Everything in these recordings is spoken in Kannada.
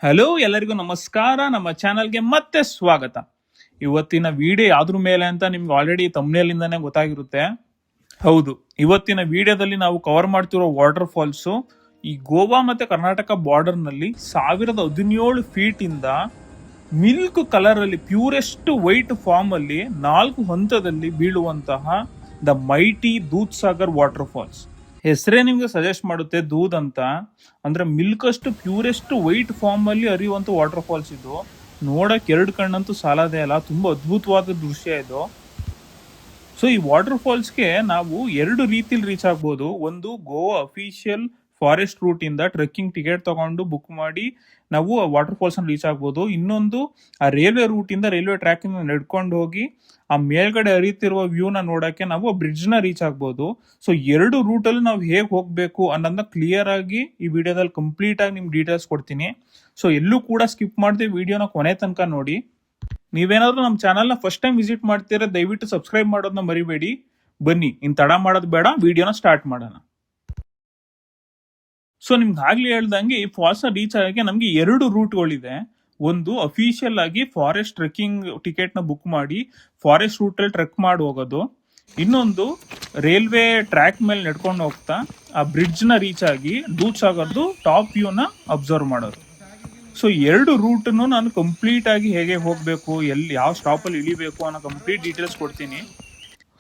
ಹಲೋ, ಎಲ್ಲರಿಗೂ ನಮಸ್ಕಾರ. ನಮ್ಮ ಚಾನಲ್ಗೆ ಮತ್ತೆ ಸ್ವಾಗತ. ಇವತ್ತಿನ ವಿಡಿಯೋ ಯಾವ್ದ್ರ ಮೇಲೆ ಅಂತ ನಿಮ್ಗೆ ಆಲ್ರೆಡಿ ತಮ್ನೇಲಿಂದಾನೇ ಗೊತ್ತಾಗಿರುತ್ತೆ. ಹೌದು, ಇವತ್ತಿನ ವಿಡಿಯೋದಲ್ಲಿ ನಾವು ಕವರ್ ಮಾಡ್ತಿರೋ ವಾಟರ್ ಫಾಲ್ಸ್ ಈ ಗೋವಾ ಮತ್ತೆ ಕರ್ನಾಟಕ ಬಾರ್ಡರ್ ನಲ್ಲಿ 1017 ಫೀಟ್ ಇಂದ ಮಿಲ್ಕ್ ಕಲರ್ ಅಲ್ಲಿ ಪ್ಯೂರೆಸ್ಟ್ ವೈಟ್ ಫಾರ್ಮ್ ಅಲ್ಲಿ 4 ಹಂತದಲ್ಲಿ ಬೀಳುವಂತಹ the mighty Doodh Sagar water falls. ಹೆಸರೇ ನಿಮ್ಗೆ ಸಜೆಸ್ಟ್ ಮಾಡುತ್ತೆ ದೂದ್ ಅಂತ, ಅಂದ್ರೆ ಮಿಲ್ಕ್ ಅಷ್ಟು ಪ್ಯೂರೆಸ್ಟ್ ವೈಟ್ ಫಾರ್ಮ್ ಅಲ್ಲಿ ಹರಿಯುವಂತ ವಾಟರ್ ಫಾಲ್ಸ್ ಇದು. ನೋಡಕ್ 2 ಕಣ್ಣಂತೂ ಸಾಲದೇ ಅಲ್ಲ, ತುಂಬಾ ಅದ್ಭುತವಾದ ದೃಶ್ಯ ಇದು. ಸೊ ಈ ವಾಟರ್ ಫಾಲ್ಸ್ಗೆ ನಾವು 2 ರೀತಿಲಿ ರೀಚ್ ಆಗ್ಬೋದು. ಒಂದು ಗೋವಾ ಅಫಿಷಿಯಲ್ ಫಾರೆಸ್ಟ್ ರೂಟ್ ಇಂದ ಟ್ರೆಕ್ಕಿಂಗ್ ಟಿಕೆಟ್ ತಗೊಂಡು ಬುಕ್ ಮಾಡಿ ನಾವು ವಾಟರ್ ಫಾಲ್ಸ್ ಅನ್ನು ರೀಚ್ ಆಗ್ಬೋದು. ಇನ್ನೊಂದು ಆ ರೈಲ್ವೆ ರೂಟ್ ಇಂದ ರೈಲ್ವೆ ಟ್ರ್ಯಾಕ್ ಇಂದ ನಡ್ಕೊಂಡು ಹೋಗಿ ಆ ಮೇಲ್ಗಡೆ ಹರಿತಿರುವ ವ್ಯೂನ ನೋಡಕ್ಕೆ ನಾವು ಆ ಬ್ರಿಡ್ಜ್ ನ ರೀಚ್ ಆಗ್ಬೋದು. ಸೊ 2 ರೂಟ್ ಅಲ್ಲಿ ನಾವು ಹೇಗೆ ಹೋಗ್ಬೇಕು ಅನ್ನೋದನ್ನ ಕ್ಲಿಯರ್ ಆಗಿ ಈ ವಿಡಿಯೋದಲ್ಲಿ ಕಂಪ್ಲೀಟ್ ಆಗಿ ನಿಮ್ಗೆ ಡೀಟೇಲ್ಸ್ ಕೊಡ್ತೀನಿ. ಸೊ ಎಲ್ಲೂ ಕೂಡ ಸ್ಕಿಪ್ ಮಾಡದೆ ವಿಡಿಯೋನ ಕೊನೆ ತನಕ ನೋಡಿ. ನೀವೇನಾದ್ರೂ ನಮ್ಮ ಚಾನಲ್ನ ಫಸ್ಟ್ ಟೈಮ್ ವಿಸಿಟ್ ಮಾಡ್ತೀರಾ, ದಯವಿಟ್ಟು ಸಬ್ಸ್ಕ್ರೈಬ್ ಮಾಡೋದನ್ನ ಮರಿಬೇಡಿ. ಬನ್ನಿ, ಇನ್ ತಡ ಮಾಡೋದು ಬೇಡ, ವಿಡಿಯೋನ ಸ್ಟಾರ್ಟ್ ಮಾಡೋಣ. ಸೊ ನಿಮ್ಗೆ ಆಗ್ಲೇ ಹೇಳ್ದಂಗೆ ಈ ಫಾಲ್ಸ್ ನ ರೀಚ್ ಆಗಕ್ಕೆ ನಮ್ಗೆ 2 ರೂಟ್ಗಳಿದೆ. ಒಂದು ಅಫಿಷಿಯಲ್ ಆಗಿ ಫಾರೆಸ್ಟ್ ಟ್ರೆಕ್ಕಿಂಗ್ ಟಿಕೆಟ್ ನ ಬುಕ್ ಮಾಡಿ ಫಾರೆಸ್ಟ್ ರೂಟ್ ಅಲ್ಲಿ ಟ್ರೆಕ್ ಮಾಡಿ ಹೋಗೋದು. ಇನ್ನೊಂದು ರೈಲ್ವೆ ಟ್ರ್ಯಾಕ್ ಮೇಲೆ ನಡ್ಕೊಂಡು ಹೋಗ್ತಾ ಆ ಬ್ರಿಡ್ಜ್ ನ ರೀಚ್ ಆಗಿ ದೂದ್ ಸಾಗರ್ದು ಟಾಪ್ ವ್ಯೂ ನ ಅಬ್ಸರ್ವ್ ಮಾಡೋದು. ಸೊ 2 ರೂಟ್ ನಾನು ಕಂಪ್ಲೀಟ್ ಆಗಿ ಹೇಗೆ ಹೋಗ್ಬೇಕು, ಎಲ್ಲಿ ಯಾವ ಸ್ಟಾಪ್ ಅಲ್ಲಿ ಇಳಿಬೇಕು ಅನ್ನೋ ಕಂಪ್ಲೀಟ್ ಡೀಟೇಲ್ಸ್ ಕೊಡ್ತೀನಿ.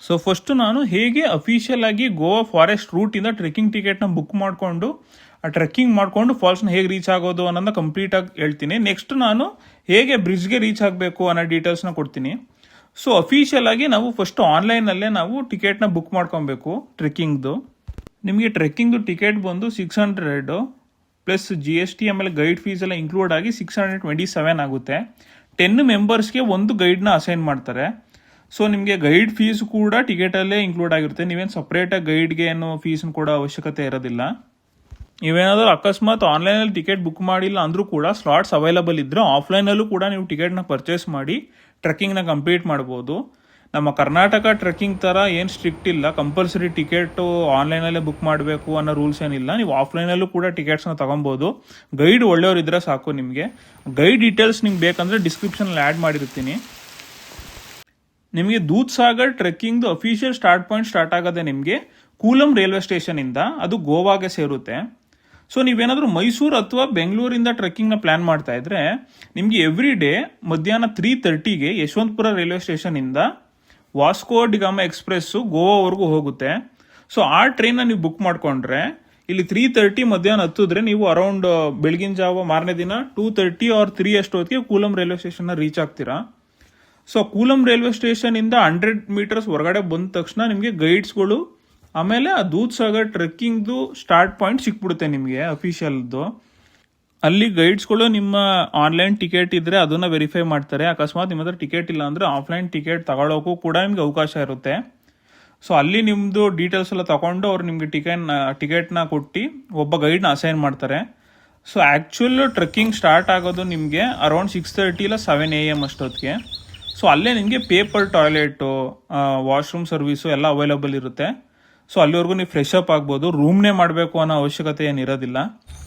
ಸೊ ಫಸ್ಟ್ ನಾನು ಹೇಗೆ ಅಫಿಷಿಯಲ್ ಆಗಿ ಗೋವಾ ಫಾರೆಸ್ಟ್ ರೂಟ್ ಇಂದ ಟ್ರೆಕ್ಕಿಂಗ್ ಟಿಕೆಟ್ ನ ಬುಕ್ ಮಾಡ್ಕೊಂಡು ಆ ಟ್ರೆಕ್ಕಿಂಗ್ ಮಾಡ್ಕೊಂಡು ಫಾಲ್ಸ್ ನ ಹೇಗೆ ರೀಚ್ ಆಗೋದು ಅನ್ನೋದನ್ನ ಕಂಪ್ಲೀಟ್ ಆಗಿ ಹೇಳ್ತೀನಿ. ನೆಕ್ಸ್ಟ್ ನಾನು ಹೇಗೆ ಬ್ರಿಡ್ಜ್ಗೆ ರೀಚ್ ಆಗಬೇಕು ಅನ್ನೋ ಡೀಟೇಲ್ಸ್ ನ ಕೊಡ್ತೀನಿ. ಸೊ ಅಫಿಷಿಯಲ್ ಆಗಿ ನಾವು ಫಸ್ಟ್ ಆನ್ಲೈನ್ ಅಲ್ಲೇ ನಾವು ಟಿಕೆಟ್ ನ ಬುಕ್ ಮಾಡ್ಕೊಬೇಕು ಟ್ರೆಕ್ಕಿಂಗ್ದು. ನಿಮಗೆ ಟ್ರೆಕ್ಕಿಂಗ್ದು ಟಿಕೆಟ್ ಬಂದು 600 ಪ್ಲಸ್ GST ಆಮೇಲೆ ಗೈಡ್ ಫೀಸ್ ಎಲ್ಲ ಇನ್ಕ್ಲೂಡ್ ಆಗಿ 627 ಆಗುತ್ತೆ. 10 ಮೆಂಬರ್ಸ್ಗೆ ಒಂದು ಗೈಡ್ನ ಅಸೈನ್ ಮಾಡ್ತಾರೆ. ಸೊ ನಿಮಗೆ ಗೈಡ್ ಫೀಸ್ ಕೂಡ ಟಿಕೆಟಲ್ಲೇ ಇನ್ಕ್ಲೂಡ್ ಆಗಿರುತ್ತೆ. ನೀವೇನು ಸಪ್ರೇಟಾಗಿ ಗೈಡ್ಗೆ ಏನು ಫೀಸ್ ಕೂಡ ಅವಶ್ಯಕತೆ ಇರೋದಿಲ್ಲ. ನೀವೇನಾದರೂ ಅಕಸ್ಮಾತ್ ಆನ್ಲೈನಲ್ಲಿ ಟಿಕೆಟ್ ಬುಕ್ ಮಾಡಿಲ್ಲ ಅಂದರೂ ಕೂಡ ಸ್ಲಾಟ್ಸ್ ಅವೈಲಬಲ್ ಇದ್ದರೆ ಆಫ್ಲೈನಲ್ಲೂ ಕೂಡ ನೀವು ಟಿಕೆಟ್ನ ಪರ್ಚೇಸ್ ಮಾಡಿ ಟ್ರೆಕ್ಕಿಂಗ್ನ ಕಂಪ್ಲೀಟ್ ಮಾಡ್ಬೋದು. ನಮ್ಮ ಕರ್ನಾಟಕ ಟ್ರೆಕ್ಕಿಂಗ್ ಥರ ಏನು ಸ್ಟ್ರಿಕ್ಟ್ ಇಲ್ಲ, ಕಂಪಲ್ಸರಿ ಟಿಕೆಟು ಆನ್ಲೈನಲ್ಲೇ ಬುಕ್ ಮಾಡಬೇಕು ಅನ್ನೋ ರೂಲ್ಸ್ ಏನಿಲ್ಲ. ನೀವು ಆಫ್ಲೈನಲ್ಲೂ ಕೂಡ ಟಿಕೆಟ್ಸ್ನ ತೊಗೊಬೋದು. ಗೈಡ್ ಒಳ್ಳೆಯವರಿದ್ದರೆ ಸಾಕು. ನಿಮಗೆ ಗೈಡ್ ಡೀಟೇಲ್ಸ್ ನಿಮ್ಗೆ ಬೇಕಂದರೆ ಡಿಸ್ಕ್ರಿಪ್ಷನಲ್ಲಿ ಆ್ಯಡ್ ಮಾಡಿರ್ತೀನಿ. ನಿಮಗೆ ದೂದ್ ಸಾಗರ್ ಟ್ರೆಕ್ಕಿಂಗ್ದು ಅಫಿಷಿಯಲ್ ಸ್ಟಾರ್ಟ್ ಪಾಯಿಂಟ್ ಸ್ಟಾರ್ಟ್ ಆಗೋದೆ ನಿಮಗೆ ಕೂಲಂ ರೈಲ್ವೆ ಸ್ಟೇಷನ್ ಇಂದ, ಅದು ಗೋವಾಗೆ ಸೇರುತ್ತೆ. ಸೊ ನೀವೇನಾದರೂ ಮೈಸೂರು ಅಥವಾ ಬೆಂಗಳೂರಿಂದ ಟ್ರೆಕ್ಕಿಂಗ್ನ ಪ್ಲಾನ್ ಮಾಡ್ತಾ ಇದ್ರೆ ನಿಮಗೆ ಎವ್ರಿ ಡೇ ಮಧ್ಯಾಹ್ನ 3:30ಗೆ ಯಶವಂತಪುರ ರೈಲ್ವೆ ಸ್ಟೇಷನ್ ಇಂದ ವಾಸ್ಕೋ ಡಿ ಗಾಮಾ ಎಕ್ಸ್ಪ್ರೆಸ್ಸು ಗೋವಾವರೆಗೂ ಹೋಗುತ್ತೆ. ಸೊ ಆ ಟ್ರೈನ್ನ ನೀವು ಬುಕ್ ಮಾಡ್ಕೊಂಡ್ರೆ ಇಲ್ಲಿ 3:30 ಮಧ್ಯಾಹ್ನ ಹತ್ತಿದ್ರೆ ನೀವು ಅರೌಂಡ್ ಬೆಳಗಿನ ಜಾವ ಮಾರನೇ ದಿನ 2:30 ಆರ್ 3 ಅಷ್ಟೊತ್ತಿಗೆ ಕೂಲಂ ರೈಲ್ವೆ ಸ್ಟೇಷನ್ನ ರೀಚ್ ಆಗ್ತೀರಾ. ಸೊ ಕೂಲಂ ರೈಲ್ವೆ ಸ್ಟೇಷನ್ ಇಂದ 100 ಮೀಟರ್ಸ್ ಹೊರಗಡೆ ಬಂದ ತಕ್ಷಣ ನಿಮಗೆ ಗೈಡ್ಸ್ಗಳು ಆಮೇಲೆ ಆ ದೂದ್ ಸಾಗರ್ ಟ್ರೆಕ್ಕಿಂಗ್ದು ಸ್ಟಾರ್ಟ್ ಪಾಯಿಂಟ್ ಸಿಕ್ಬಿಡುತ್ತೆ ನಿಮಗೆ ಅಫಿಷಿಯಲ್ದು. ಅಲ್ಲಿ ಗೈಡ್ಸ್ಗಳು ನಿಮ್ಮ ಆನ್ಲೈನ್ ಟಿಕೆಟ್ ಇದ್ರೆ ಅದನ್ನ ವೆರಿಫೈ ಮಾಡ್ತಾರೆ. ಅಕಸ್ಮಾತ್ ನಿಮ್ಮ ಹತ್ರ ಟಿಕೆಟ್ ಇಲ್ಲ ಅಂದ್ರೆ ಆಫ್ಲೈನ್ ಟಿಕೆಟ್ ತಗೊಳ್ಳೋಕ್ಕೂ ಕೂಡ ನಿಮ್ಗೆ ಅವಕಾಶ ಇರುತ್ತೆ. ಸೊ ಅಲ್ಲಿ ನಿಮ್ಮದು ಡೀಟೇಲ್ಸ್ ಎಲ್ಲ ತಗೊಂಡು ಅವ್ರು ನಿಮಗೆ ಟಿಕೆಟ್ನ ಕೊಟ್ಟು ಒಬ್ಬ ಗೈಡ್ನ ಅಸೈನ್ ಮಾಡ್ತಾರೆ. ಸೊ ಆ್ಯಕ್ಚುಲ್ ಟ್ರೆಕ್ಕಿಂಗ್ ಸ್ಟಾರ್ಟ್ ಆಗೋದು ನಿಮಗೆ ಅರೌಂಡ್ 6:30 ಇಲ್ಲ 7 AM ಅಷ್ಟೊತ್ತಿಗೆ. ಸೊ ಅಲ್ಲೇ ನಿಮಗೆ ಪೇಪರ್ ಟಾಯ್ಲೆಟು, ವಾಶ್ರೂಮ್ ಸರ್ವಿಸು ಎಲ್ಲ ಅವೈಲಬಲ್ ಇರುತ್ತೆ. ಸೊ ಅಲ್ಲಿವರೆಗೂ ನೀವು ಫ್ರೆಶ್ ಅಪ್ ಆಗ್ಬೋದು. ರೂಮ್ನೇ ಮಾಡಬೇಕು ಅನ್ನೋ ಅವಶ್ಯಕತೆ ಏನಿರೋದಿಲ್ಲ.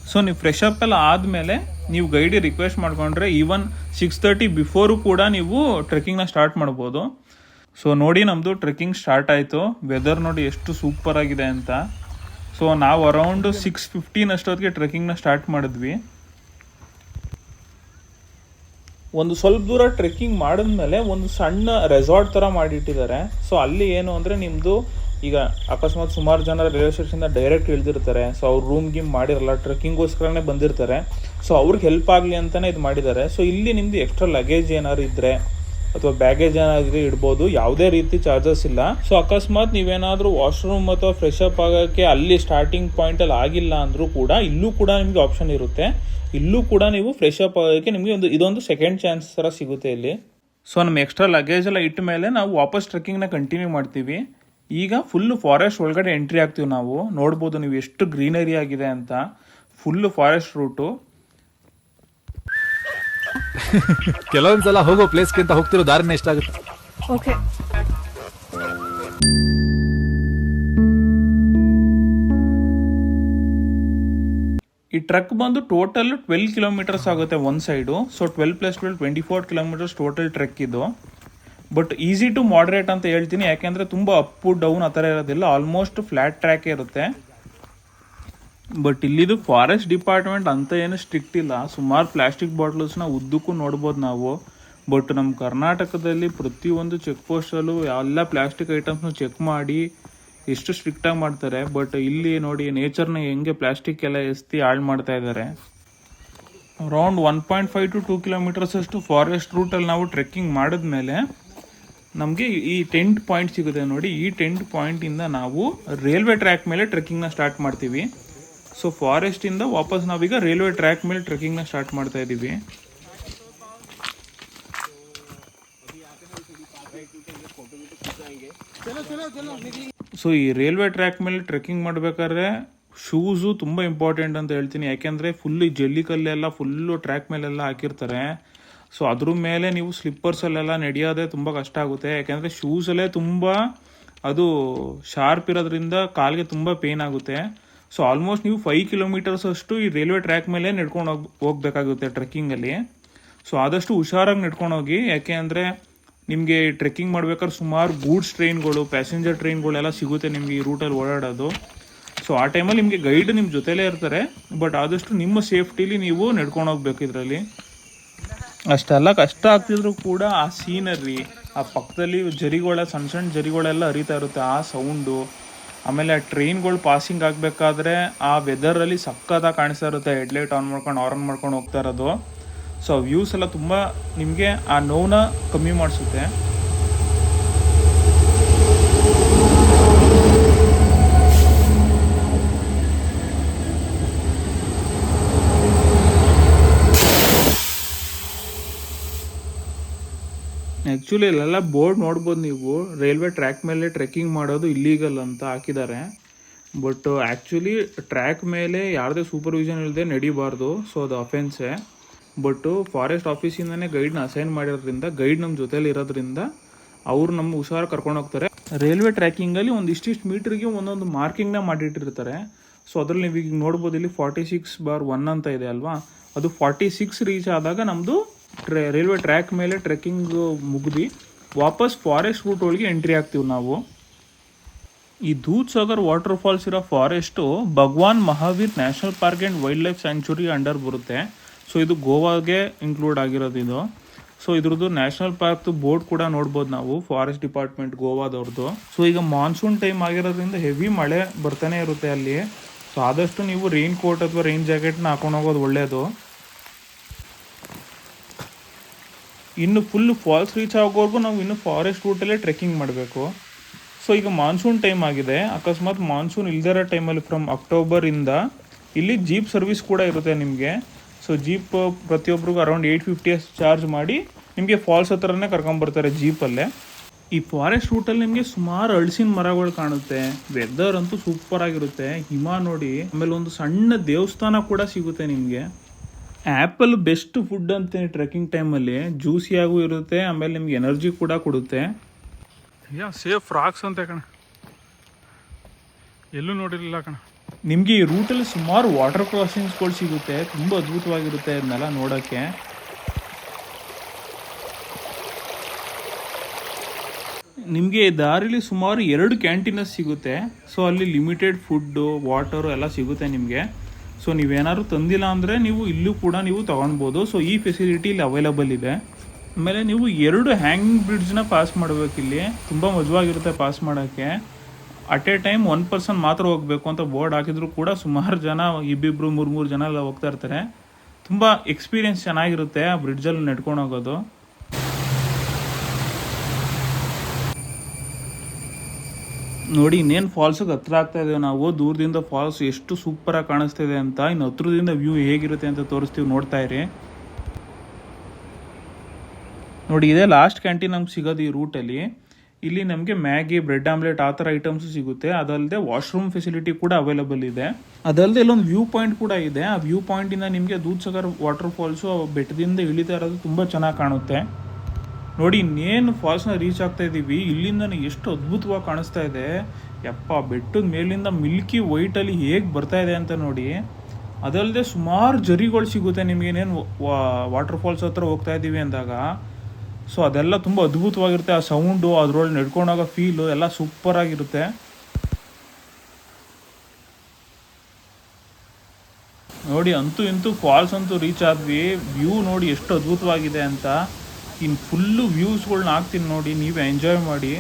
ಸೊ ನೀವು ಫ್ರೆಶ್ ಅಪ್ ಎಲ್ಲ ಆದಮೇಲೆ ನೀವು ಗೈಡಿಗೆ ರಿಕ್ವೆಸ್ಟ್ ಮಾಡ್ಕೊಂಡ್ರೆ ಈವನ್ 6:30 ಬಿಫೋರು ಕೂಡ ನೀವು ಟ್ರೆಕ್ಕಿಂಗ್ನ ಸ್ಟಾರ್ಟ್ ಮಾಡ್ಬೋದು. ಸೊ ನೋಡಿ, ನಮ್ಮದು ಟ್ರೆಕ್ಕಿಂಗ್ ಸ್ಟಾರ್ಟ್ ಆಯಿತು. ವೆದರ್ ನೋಡಿ ಎಷ್ಟು ಸೂಪರ್ ಆಗಿದೆ ಅಂತ. ಸೊ ನಾವು ಅರೌಂಡ್ 6:15 ಅಷ್ಟೊತ್ತಿಗೆ ಟ್ರೆಕ್ಕಿಂಗ್ನ ಸ್ಟಾರ್ಟ್ ಮಾಡಿದ್ವಿ. ಒಂದು ಸ್ವಲ್ಪ ದೂರ ಟ್ರೆಕ್ಕಿಂಗ್ ಮಾಡಿದ್ಮೇಲೆ ಒಂದು ಸಣ್ಣ ರೆಸಾರ್ಟ್ ಥರ ಮಾಡಿಟ್ಟಿದ್ದಾರೆ. ಸೊ ಅಲ್ಲಿ ಏನು ಅಂದರೆ ನಿಮ್ಮದು ಈಗ ಅಕಸ್ಮಾತ್ ಸುಮಾರು ಜನ ರೈಲ್ವೆ ಸ್ಟೇಷನಿಂದ ಡೈರೆಕ್ಟ್ ಇಳಿದಿರ್ತಾರೆ. ಸೊ ಅವ್ರು ರೂಮ್ ಗಿಮ್ ಮಾಡಿರಲ್ಲ, ಟ್ರೆಕ್ಕಿಂಗೋಸ್ಕರನೇ ಬಂದಿರ್ತಾರೆ. ಸೊ ಅವ್ರಿಗೆ ಹೆಲ್ಪ್ ಆಗಲಿ ಅಂತಲೇ ಇದು ಮಾಡಿದ್ದಾರೆ. ಸೊ ಇಲ್ಲಿ ನಿಮ್ಮದು ಎಕ್ಸ್ಟ್ರಾ ಲಗೇಜ್ ಏನಾದ್ರು ಇದ್ದರೆ ಅಥವಾ ಬ್ಯಾಗೇಜ್ ಏನಾದರೂ ಇಡ್ಬೋದು, ಯಾವುದೇ ರೀತಿ ಚಾರ್ಜಸ್ ಇಲ್ಲ. ಸೊ ಅಕಸ್ಮಾತ್ ನೀವೇನಾದರೂ ವಾಶ್ರೂಮ್ ಅಥವಾ ಫ್ರೆಶ್ ಅಪ್ ಆಗೋಕ್ಕೆ ಅಲ್ಲಿ ಸ್ಟಾರ್ಟಿಂಗ್ ಪಾಯಿಂಟಲ್ಲಿ ಆಗಿಲ್ಲ ಅಂದರೂ ಕೂಡ ಇಲ್ಲೂ ಕೂಡ ನಿಮಗೆ ಆಪ್ಷನ್ ಇರುತ್ತೆ. ಇಲ್ಲೂ ಕೂಡ ನೀವು ಫ್ರೆಶ್ ಅಪ್ ಆಗೋಕ್ಕೆ ನಿಮಗೆ ಇದೊಂದು ಸೆಕೆಂಡ್ ಚಾನ್ಸ್ ಥರ ಸಿಗುತ್ತೆ ಇಲ್ಲಿ. ಸೊ ನಮ್ಮ ಎಕ್ಸ್ಟ್ರಾ ಲಗೇಜ್ ಎಲ್ಲ ಇಟ್ಟ ಮೇಲೆ ನಾವು ವಾಪಸ್ ಟ್ರೆಕ್ಕಿಂಗ್ನ ಕಂಟಿನ್ಯೂ ಮಾಡ್ತೀವಿ. ಈಗ ಫುಲ್ಲು ಫಾರೆಸ್ಟ್ ಒಳಗಡೆ ಎಂಟ್ರಿ ಆಗ್ತೀವಿ. ನಾವು ನೋಡ್ಬೋದು ನೀವು ಎಷ್ಟು ಗ್ರೀನರಿ ಆಗಿದೆ ಅಂತ. Full forest route. ಕೆಲವೊಂದ್ಸಲ ಹೋಗೋ ಪ್ಲೇಸ್ಗಿಂತ ಹೋಗ್ತಿರೋ ದಾರಿನೇ ಇಷ್ಟ ಆಗುತ್ತೆ. ಓಕೆ, ಈ ಟ್ರಕ್ ಬಂದು ಟೋಟಲ್ 12 ಕಿಲೋಮೀಟರ್ಸ್ ಆಗುತ್ತೆ ಒಂದು side. So 12 + 12 24 kilometres total trek ಇದು. ಬಟ್ ಈಸಿ ಟು ಮಾಡ್ರೇಟ್ ಅಂತ ಹೇಳ್ತೀನಿ, ಯಾಕೆಂದರೆ ತುಂಬ ಅಪ್ಪು ಡೌನ್ ಆ ಥರ ಇರೋದಿಲ್ಲ, ಆಲ್ಮೋಸ್ಟ್ ಫ್ಲ್ಯಾಟ್ ಟ್ರ್ಯಾಕೇ ಇರುತ್ತೆ. ಬಟ್ ಇಲ್ಲಿದು ಫಾರೆಸ್ಟ್ ಡಿಪಾರ್ಟ್ಮೆಂಟ್ ಅಂತ ಏನು ಸ್ಟ್ರಿಕ್ಟ್ ಇಲ್ಲ. ಸುಮಾರು ಪ್ಲಾಸ್ಟಿಕ್ ಬಾಟ್ಲ್ಸ್ನ ಉದ್ದಕ್ಕೂ ನೋಡ್ಬೋದು ನಾವು. ಬಟ್ ನಮ್ಮ ಕರ್ನಾಟಕದಲ್ಲಿ ಪ್ರತಿಯೊಂದು ಚೆಕ್ ಪೋಸ್ಟಲ್ಲೂ ಎಲ್ಲ ಪ್ಲಾಸ್ಟಿಕ್ ಐಟಮ್ಸ್ನ ಚೆಕ್ ಮಾಡಿ ಎಷ್ಟು ಸ್ಟ್ರಿಕ್ಟಾಗಿ ಮಾಡ್ತಾರೆ. ಬಟ್ ಇಲ್ಲಿ ನೋಡಿ ನೇಚರ್ನ ಹೆಂಗೆ ಪ್ಲಾಸ್ಟಿಕ್ ಎಲ್ಲ ಎಸ್ತಿ ಹಾಳು ಮಾಡ್ತಾ ಇದ್ದಾರೆ. ಅರೌಂಡ್ 1.5 to 2 ಕಿಲೋಮೀಟರ್ಸ್ ಅಷ್ಟು ಫಾರೆಸ್ಟ್ ರೂಟಲ್ಲಿ ನಾವು ಟ್ರೆಕ್ಕಿಂಗ್ ಮಾಡಿದ್ಮೇಲೆ ನಮಗೆ ಈ ಟೆಂಟ್ ಪಾಯಿಂಟ್ ಸಿಗುತ್ತೆ ನೋಡಿ. ಈ ಟೆಂಟ್ ಪಾಯಿಂಟಿಂದ ನಾವು ರೈಲ್ವೆ ಟ್ರ್ಯಾಕ್ ಮೇಲೆ ಟ್ರೆಕ್ಕಿಂಗ್ನ ಸ್ಟಾರ್ಟ್ ಮಾಡ್ತೀವಿ. ಸೊ ಫಾರೆಸ್ಟಿಂದ ವಾಪಸ್ ನಾವೀಗ ರೈಲ್ವೆ ಟ್ರ್ಯಾಕ್ ಮೇಲೆ ಟ್ರೆಕ್ಕಿಂಗ್ನ ಸ್ಟಾರ್ಟ್ ಮಾಡ್ತಾ ಇದ್ದೀವಿ. ಸೊ ಈ ರೈಲ್ವೆ ಟ್ರ್ಯಾಕ್ ಮೇಲೆ ಟ್ರೆಕ್ಕಿಂಗ್ ಮಾಡಬೇಕಾದ್ರೆ ಶೂಸು ತುಂಬ ಇಂಪಾರ್ಟೆಂಟ್ ಅಂತ ಹೇಳ್ತೀನಿ, ಯಾಕೆಂದರೆ ಫುಲ್ ಜಲ್ಲಿ ಕಲ್ಲೆಲ್ಲ ಫುಲ್ಲು ಟ್ರ್ಯಾಕ್ ಮೇಲೆಲ್ಲ ಹಾಕಿರ್ತಾರೆ. ಸೊ ಅದ್ರ ಮೇಲೆ ನೀವು ಸ್ಲಿಪ್ಪರ್ಸಲ್ಲೆಲ್ಲ ನಡೆಯೋದೇ ತುಂಬ ಕಷ್ಟ ಆಗುತ್ತೆ, ಯಾಕೆಂದರೆ ಶೂಸಲ್ಲೇ ತುಂಬ ಅದು ಶಾರ್ಪ್ ಇರೋದ್ರಿಂದ ಕಾಲಿಗೆ ತುಂಬ ಪೇನ್ ಆಗುತ್ತೆ. ಸೊ ಆಲ್ಮೋಸ್ಟ್ ನೀವು 5 ಕಿಲೋಮೀಟರ್ಸ್ ಅಷ್ಟು ಈ ರೈಲ್ವೆ ಟ್ರ್ಯಾಕ್ ಮೇಲೆ ನಡ್ಕೊಂಡು ಹೋಗ್ಬೇಕಾಗುತ್ತೆ ಟ್ರೆಕ್ಕಿಂಗಲ್ಲಿ. ಸೊ ಆದಷ್ಟು ಹುಷಾರಾಗಿ ನಡ್ಕೊಂಡು ಹೋಗಿ, ಯಾಕೆ ಅಂದರೆ ನಿಮಗೆ ಟ್ರೆಕ್ಕಿಂಗ್ ಮಾಡ್ಬೇಕಾದ್ರೆ ಸುಮಾರು ಗೂಡ್ಸ್ ಟ್ರೈನ್ಗಳು, ಪ್ಯಾಸೆಂಜರ್ ಟ್ರೈನ್ಗಳೆಲ್ಲ ಸಿಗುತ್ತೆ ನಿಮಗೆ ಈ ರೂಟಲ್ಲಿ ಓಡಾಡೋದು. ಸೊ ಆ ಟೈಮಲ್ಲಿ ನಿಮಗೆ ಗೈಡ್ ನಿಮ್ಮ ಜೊತೆಲೇ ಇರ್ತಾರೆ, ಬಟ್ ಆದಷ್ಟು ನಿಮ್ಮ ಸೇಫ್ಟಿಲಿ ನೀವು ನಡ್ಕೊಂಡು ಹೋಗ್ಬೇಕು ಇದರಲ್ಲಿ. ಅಷ್ಟೆಲ್ಲ ಕಷ್ಟ ಆಗ್ತಿದ್ರು ಕೂಡ ಆ ಸೀನರಿ, ಆ ಪಕ್ಕದಲ್ಲಿ ಸಣ್ಣ ಸಣ್ಣ ಜರಿಗಳೆಲ್ಲ ಹರಿತಾ ಇರುತ್ತೆ, ಆ ಸೌಂಡು, ಆಮೇಲೆ ಆ ಟ್ರೈನ್ಗಳು ಪಾಸಿಂಗ್ ಆಗಬೇಕಾದ್ರೆ ಆ ವೆದರಲ್ಲಿ ಸಕ್ಕತ್ತಾಗಿ ಕಾಣಿಸ್ತಾ ಇರುತ್ತೆ, ಹೆಡ್ಲೈಟ್ ಆನ್ ಮಾಡ್ಕೊಂಡು ಆನ್ ಮಾಡ್ಕೊಂಡು ಹೋಗ್ತಾ ಇರೋದು. ಸೊ ವ್ಯೂಸ್ ಎಲ್ಲ ತುಂಬ ನಿಮಗೆ ಆ ನೋವನ್ನ ಕಮ್ಮಿ ಮಾಡಿಸುತ್ತೆ. ಆ್ಯಕ್ಚುಲಿ ಇಲ್ಲೆಲ್ಲ ಬೋರ್ಡ್ ನೋಡ್ಬೋದು ನೀವು, ರೈಲ್ವೆ ಟ್ರ್ಯಾಕ್ ಮೇಲೆ ಟ್ರೆಕ್ಕಿಂಗ್ ಮಾಡೋದು ಇಲ್ಲೀಗಲ್ ಅಂತ ಹಾಕಿದ್ದಾರೆ. ಬಟ್ ಆ್ಯಕ್ಚುಲಿ ಟ್ರ್ಯಾಕ್ ಮೇಲೆ ಯಾವುದೇ ಸೂಪರ್ವಿಷನ್ ಇಲ್ಲದೆ ನಡಿಬಾರ್ದು, ಸೊ ಅದು ಅಫೆನ್ಸೇ. ಬಟ್ಟು ಫಾರೆಸ್ಟ್ ಆಫೀಸಿಂದನೇ ಗೈಡ್ನ ಅಸೈನ್ ಮಾಡಿರೋದ್ರಿಂದ, ಗೈಡ್ ನಮ್ಮ ಜೊತೇಲಿ ಇರೋದ್ರಿಂದ ಅವ್ರು ನಮ್ಮ ಹುಷಾರು ಕರ್ಕೊಂಡು ಹೋಗ್ತಾರೆ. ರೈಲ್ವೆ ಟ್ರ್ಯಾಕಿಂಗಲ್ಲಿ ಇಷ್ಟಿಷ್ಟು ಮೀಟ್ರಿಗೆ ಒಂದೊಂದು ಮಾರ್ಕಿಂಗ್ನ ಮಾಡಿಟ್ಟಿರ್ತಾರೆ. ಸೊ ಅದ್ರಲ್ಲಿ ನೀವು ಈಗ ನೋಡ್ಬೋದು, ಇಲ್ಲಿ 46/1 ಅಂತ ಇದೆ ಅಲ್ವಾ, ಅದು 46 ರೀಚ್ ಆದಾಗ ನಮ್ಮದು ರೈಲ್ವೆ ಟ್ರ್ಯಾಕ್ ಮೇಲೆ ಟ್ರೆಕ್ಕಿಂಗ್ ಮುಗಿದು ವಾಪಸ್ ಫಾರೆಸ್ಟ್ ರೂಟ್ ಒಳಗೆ ಎಂಟ್ರಿ ಆಗ್ತೀವಿ ನಾವು. ಈ ದೂದ್ ಸಾಗರ್ ವಾಟರ್ ಫಾಲ್ಸ್ ಇರೋ forest Bhagwan Mahavir national park and wildlife sanctuary under ಬರುತ್ತೆ. ಸೊ ಇದು ಗೋವಾಗೆ ಇನ್ಕ್ಲೂಡ್ ಆಗಿರೋದು ಇದು. ಸೊ ಇದ್ರದ್ದು ನ್ಯಾಷನಲ್ ಪಾರ್ಕ್ದು ಬೋರ್ಡ್ ಕೂಡ ನೋಡ್ಬೋದು ನಾವು, ಫಾರೆಸ್ಟ್ ಡಿಪಾರ್ಟ್ಮೆಂಟ್ ಗೋವಾದವ್ರದ್ದು. ಸೊ ಈಗ ಮಾನ್ಸೂನ್ ಟೈಮ್ ಆಗಿರೋದ್ರಿಂದ ಹೆವಿ ಮಳೆ ಬರ್ತಾನೆ ಇರುತ್ತೆ ಅಲ್ಲಿ. ಸೊ ಆದಷ್ಟು ನೀವು ರೈನ್ ಕೋಟ್ ಅಥವಾ ರೈನ್ ಜಾಕೆಟ್ನ ಹಾಕೊಂಡು ಹೋಗೋದು ಒಳ್ಳೆಯದು. ಇನ್ನು ಫುಲ್ ಫಾಲ್ಸ್ ರೀಚ್ ಆಗೋವರೆಗೂ ನಾವು ಇನ್ನು ಫಾರೆಸ್ಟ್ ರೂಟಲ್ಲೇ ಟ್ರೆಕ್ಕಿಂಗ್ ಮಾಡಬೇಕು. ಸೊ ಈಗ ಮಾನ್ಸೂನ್ ಟೈಮ್ ಆಗಿದೆ, ಅಕಸ್ಮಾತ್ ಮಾನ್ಸೂನ್ ಇಲ್ದಿರೋ ಟೈಮಲ್ಲಿ ಫ್ರಮ್ ಅಕ್ಟೋಬರಿಂದ ಇಲ್ಲಿ ಜೀಪ್ ಸರ್ವಿಸ್ ಕೂಡ ಇರುತ್ತೆ ನಿಮಗೆ. ಸೊ ಜೀಪ್ ಪ್ರತಿಯೊಬ್ಬರಿಗೂ ಅರೌಂಡ್ 850 ಚಾರ್ಜ್ ಮಾಡಿ ನಿಮಗೆ ಫಾಲ್ಸ್ ಹತ್ರನೇ ಕರ್ಕೊಂಬರ್ತಾರೆ ಜೀಪಲ್ಲೇ. ಈ ಫಾರೆಸ್ಟ್ ರೂಟಲ್ಲಿ ನಿಮಗೆ ಸುಮಾರು ಹಲಸಿನ ಮರಗಳು ಕಾಣುತ್ತೆ, ವೆದರ್ ಅಂತೂ ಸೂಪರ್ ಆಗಿರುತ್ತೆ, ಹಿಮ ನೋಡಿ, ಆಮೇಲೆ ಒಂದು ಸಣ್ಣ ದೇವಸ್ಥಾನ ಕೂಡ ಸಿಗುತ್ತೆ ನಿಮಗೆ. ಆ್ಯಪಲ್ ಬೆಸ್ಟ್ ಫುಡ್ ಅಂತೀನಿ ಟ್ರೆಕ್ಕಿಂಗ್ ಟೈಮಲ್ಲಿ, ಜ್ಯೂಸಿಯಾಗೂ ಇರುತ್ತೆ, ಆಮೇಲೆ ನಿಮ್ಗೆ ಎನರ್ಜಿ ಕೂಡ ಕೊಡುತ್ತೆ. ಸೇಫ್ ಫ್ರಾಕ್ಸ್ ಅಂತ ಕಣ, ಎಲ್ಲೂ ನೋಡಿರಲಿಲ್ಲ ಕಣ. ನಿಮಗೆ ಈ ರೂಟಲ್ಲಿ ಸುಮಾರು ವಾಟರ್ ಕ್ರಾಸಿಂಗ್ಸ್ಗಳು ಸಿಗುತ್ತೆ, ತುಂಬ ಅದ್ಭುತವಾಗಿರುತ್ತೆ ಅದನ್ನೆಲ್ಲ ನೋಡೋಕ್ಕೆ. ನಿಮಗೆ ದಾರಿಲಿ ಸುಮಾರು 2 ಕ್ಯಾಂಟೀನಸ್ ಸಿಗುತ್ತೆ. ಸೊ ಅಲ್ಲಿ ಲಿಮಿಟೆಡ್ ಫುಡ್ಡು, ವಾಟರು ಎಲ್ಲ ಸಿಗುತ್ತೆ ನಿಮಗೆ. ಸೊ ನೀವೇನಾದ್ರು ತಂದಿಲ್ಲ ಅಂದರೆ ನೀವು ಇಲ್ಲೂ ಕೂಡ ನೀವು ತೊಗೊಳ್ಬೋದು. ಸೊ ಈ ಫೆಸಿಲಿಟಿ ಇಲ್ಲಿ ಅವೈಲಬಲ್ ಇದೆ. ಆಮೇಲೆ ನೀವು 2 ಹ್ಯಾಂಗಿಂಗ್ ಬ್ರಿಡ್ಜ್ನ ಪಾಸ್ ಮಾಡಬೇಕಿಲ್ಲಿ, ತುಂಬ ಮಜವಾಗಿರುತ್ತೆ ಪಾಸ್ ಮಾಡೋಕ್ಕೆ. ಅಟ್ ಎ ಟೈಮ್ 1 ಪರ್ಸನ್ ಮಾತ್ರ ಹೋಗಬೇಕು ಅಂತ ಬೋರ್ಡ್ ಹಾಕಿದ್ರು ಕೂಡ ಸುಮಾರು ಜನ, 2-3 ಜನ ಎಲ್ಲ ಹೋಗ್ತಾ ಇರ್ತಾರೆ. ತುಂಬ ಎಕ್ಸ್ಪೀರಿಯೆನ್ಸ್ ಚೆನ್ನಾಗಿರುತ್ತೆ ಆ ಬ್ರಿಡ್ಜಲ್ಲಿ ನಡ್ಕೊಂಡು ಹೋಗೋದು. ನೋಡಿ ಇನ್ನೇನು ಫಾಲ್ಸಿಗೆ ಹತ್ರ ಆಗ್ತಾ ಇದ್ದೇವೆ ನಾವು. ದೂರದಿಂದ ಫಾಲ್ಸ್ ಎಷ್ಟು ಸೂಪರಾಗಿ ಕಾಣಿಸ್ತಿದೆ ಅಂತ, ಇನ್ನು ಹತ್ರದಿಂದ ವ್ಯೂ ಹೇಗಿರುತ್ತೆ ಅಂತ ತೋರಿಸ್ತೀವಿ, ನೋಡ್ತಾ ಇರಿ. ನೋಡಿ ಇದೇ ಲಾಸ್ಟ್ ಕ್ಯಾಂಟೀನ್ ನಮ್ಗೆ ಸಿಗೋದು ಈ ರೂಟಲ್ಲಿ. ಇಲ್ಲಿ ನಮಗೆ ಮ್ಯಾಗಿ, ಬ್ರೆಡ್ ಆಮ್ಲೆಟ್ ಆ ಥರ ಐಟಮ್ಸು ಸಿಗುತ್ತೆ. ಅದಲ್ಲದೆ ವಾಶ್ರೂಮ್ ಫೆಸಿಲಿಟಿ ಕೂಡ ಅವೈಲಬಲ್ ಇದೆ. ಅದಲ್ಲದೆ ಇಲ್ಲೊಂದು ವ್ಯೂ ಪಾಯಿಂಟ್ ಕೂಡ ಇದೆ. ಆ ವ್ಯೂ ಪಾಯಿಂಟಿಂದ ನಿಮಗೆ ದೂದ್ ಸಾಗರ್ ವಾಟರ್ ಫಾಲ್ಸು ಬೆಟ್ಟದಿಂದ ಇಳಿತಾ ಇರೋದು ತುಂಬ ಚೆನ್ನಾಗಿ ಕಾಣುತ್ತೆ. ನೋಡಿ ಇನ್ನೇನು ಫಾಲ್ಸ್ನ ರೀಚ್ ಆಗ್ತಾ ಇದ್ದೀವಿ. ಇಲ್ಲಿಂದ ಎಷ್ಟು ಅದ್ಭುತವಾಗಿ ಕಾಣಿಸ್ತಾ ಇದೆ, ಯಪ್ಪ ಬೆಟ್ಟದ ಮೇಲಿಂದ ಮಿಲ್ಕಿ ವೈಟಲ್ಲಿ ಹೇಗೆ ಬರ್ತಾ ಇದೆ ಅಂತ ನೋಡಿ. ಅದಲ್ಲದೆ ಸುಮಾರು ಜರಿಗಳು ಸಿಗುತ್ತೆ ನಿಮಗೇನೇನು ವಾಟರ್ ಫಾಲ್ಸ್ ಹತ್ರ ಹೋಗ್ತಾ ಇದ್ದೀವಿ ಅಂದಾಗ. ಸೊ ಅದೆಲ್ಲ ತುಂಬ ಅದ್ಭುತವಾಗಿರುತ್ತೆ. ಆ ಸೌಂಡು, ಅದರೊಳಗೆ ನಡ್ಕೊಂಡಾಗ ಫೀಲು ಎಲ್ಲ ಸೂಪರಾಗಿರುತ್ತೆ. ನೋಡಿ, ಅಂತೂ ಇಂತೂ ಫಾಲ್ಸ್ ಅಂತೂ ರೀಚ್ ಆದ್ವಿ. ವ್ಯೂ ನೋಡಿ ಎಷ್ಟು ಅದ್ಭುತವಾಗಿದೆ ಅಂತ. ಇನ್ನು ಫುಲ್ಲು ವ್ಯೂಸ್ಗಳ್ನ ಹಾಕ್ತೀನಿ ನೋಡಿ, ನೀವೇ ಎಂಜಾಯ್ ಮಾಡಿ.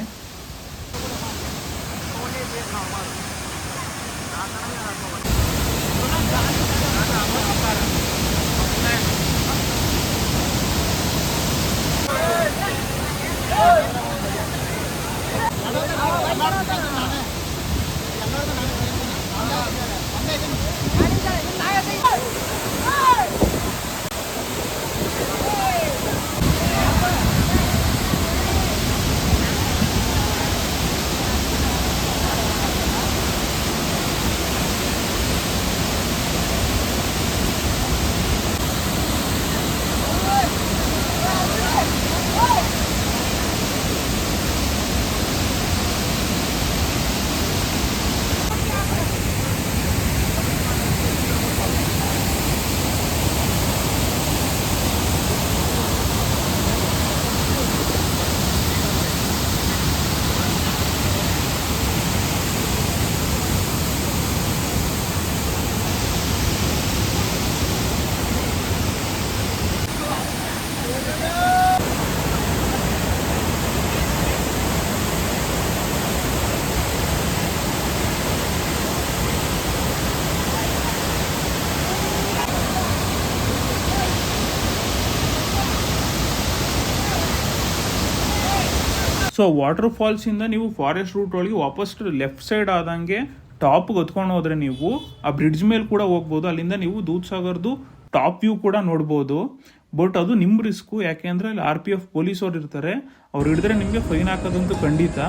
ಸೊ ವಾಟರ್ ಫಾಲ್ಸಿಂದ ನೀವು ಫಾರೆಸ್ಟ್ ರೂಟ್ ಒಳಗೆ ವಾಪಸ್ ಲೆಫ್ಟ್ ಸೈಡ್ ಆದಂಗೆ ಟಾಪ್ಗೆ ಹೊತ್ಕೊಂಡು ಹೋದ್ರೆ ನೀವು ಆ ಬ್ರಿಡ್ಜ್ ಮೇಲೆ ಕೂಡ ಹೋಗ್ಬೋದು. ಅಲ್ಲಿಂದ ನೀವು ದೂದ್ ಸಾಗರ್ದು ಟಾಪ್ ವ್ಯೂ ಕೂಡ ನೋಡ್ಬೋದು. ಬಟ್ ಅದು ನಿಮ್ಮ ರಿಸ್ಕು, ಯಾಕೆಂದ್ರೆ ಅಲ್ಲಿ RPF ಪೊಲೀಸವ್ರು ಇರ್ತಾರೆ. ಅವ್ರು ಹಿಡಿದ್ರೆ ನಿಮಗೆ ಫೈನ್ ಹಾಕೋದಂತೂ ಖಂಡಿತ.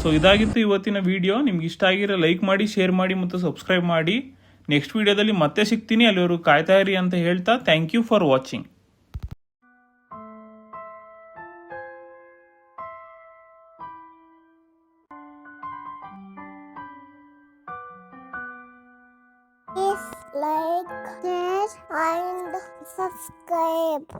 ಸೊ ಇದಾಗಿತ್ತು ಇವತ್ತಿನ ವಿಡಿಯೋ. ನಿಮ್ಗೆ ಇಷ್ಟ ಆಗಿರೋ ಲೈಕ್ ಮಾಡಿ, ಶೇರ್ ಮಾಡಿ ಮತ್ತು ಸಬ್ಸ್ಕ್ರೈಬ್ ಮಾಡಿ. ನೆಕ್ಸ್ಟ್ ವಿಡಿಯೋದಲ್ಲಿ ಮತ್ತೆ ಸಿಗ್ತೀನಿ. ಅಲ್ಲಿವರೆಗೂ ಕಾಯ್ತಾ ಇರಿ ಅಂತ ಹೇಳ್ತಾ thank you for watching. Please like, share and subscribe.